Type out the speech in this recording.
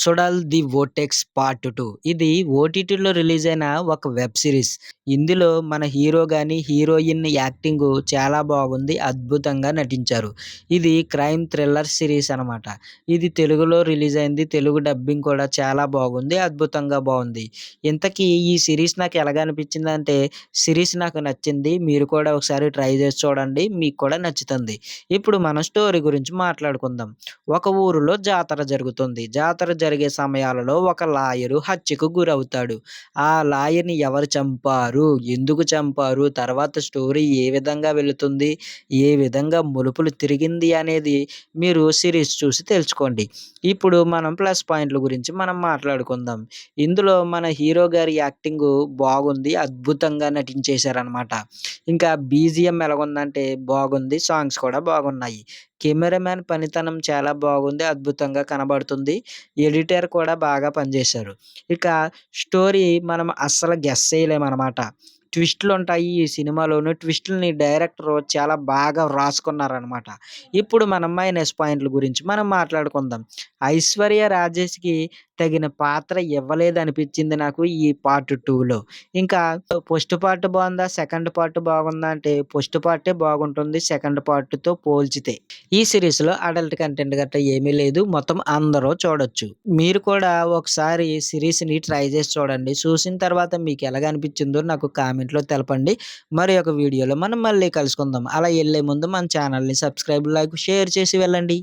'సుడాల్ the vortex part 2' ఇది ఓటీటీలో release అయిన ఒక వెబ్ సిరీస్. ఇందులో మన హీరో గాని, హీరోయిన్ యాక్టింగు చాలా బాగుంది. అద్భుతంగా నటించారు. ఇది క్రైమ్ థ్రిల్లర్ సిరీస్ అనమాట. ఇది తెలుగులో రిలీజ్ అయింది. తెలుగు డబ్బింగ్ కూడా చాలా బాగుంది. అద్భుతంగా బావుంది. ఇంతకీ ఈ సిరీస్ నాకు ఎలాగ అనిపించిందంటే, సిరీస్ నాకు నచ్చింది. మీరు కూడా ఒకసారి ట్రై చేసి చూడండి. మీకు కూడా నచ్చుతుంది. ఇప్పుడు మనం స్టోరీ గురించి మాట్లాడుకుందాం. ఒక ఊరిలో జాతర జరుగుతుంది. జాతర జరిగే సమయాలలో ఒక లాయరు హత్యకు గురవుతాడు. ఆ లాయర్‌ని ఎవరు చంపారు? ఎందుకు చంపారు? తర్వాత స్టోరీ ఏ విధంగా వెళుతుంది? ఏ విధంగా మలుపులు తిరిగింది అనేది మీరు సిరీస్ చూసి తెలుసుకోండి. ఇప్పుడు మనం ప్లస్ పాయింట్‌ల గురించి మనం మాట్లాడుకుందాం. ఇందులో మన హీరో గారి యాక్టింగు బాగుంది. అద్భుతంగా నటించేశారనమాట. ఇంకా బీజీఎం ఎలాగుందంటే బాగుంది. సాంగ్స్ కూడా బాగున్నాయి. కెమెరామాన్ పనితనం చాలా బాగుంది. అద్భుతంగా కనబడుతుంది. ఎడిటర్ కూడా బాగా పనిచేశారు. ఇక స్టోరీ మనం అస్సలు గెస్ చేయలేమనమాట. ట్విస్ట్‌లుంటాయి ఈ సినిమాలోను. ట్విస్ట్‌లని డైరెక్టరు చాలా బాగా రాసుకున్నారనమాట. ఇప్పుడు మనం మైనస్ పాయింట్‌ల గురించి మనం మాట్లాడుకుందాం. ఐశ్వర్య రాజేష్‌కి తగిన పాత్ర ఇవ్వలేదనిపించింది నాకు ఈ పార్ట్ 2లో. ఇంకా ఫస్ట్ పార్ట్ బావుందా? సెకండ్ పార్ట్ బాగుందా? అంటే ఫస్ట్ పార్టే బాగుంటుంది. సెకండ్ పార్ట్‌తో పోల్చితే. ఈ సిరీస్‌లో అడల్ట్ కంటెంట్ గట్టా ఏమీ లేదు. మొత్తం అందరూ చూడొచ్చు. మీరు కూడా ఒకసారి సిరీస్‌ని ట్రై చేసి చూడండి. చూసిన తర్వాత మీకు ఎలాగ అనిపించిందో నాకు కామెంట్‌లో తెలపండి. మరి ఒక వీడియోలో మనం మళ్ళీ కలుసుకుందాం. అలా ఎళ్ళే ముందు మన ఛానల్‌ని సబ్స్క్రైబ్, లైక్, షేర్ చేసి వెళ్ళండి.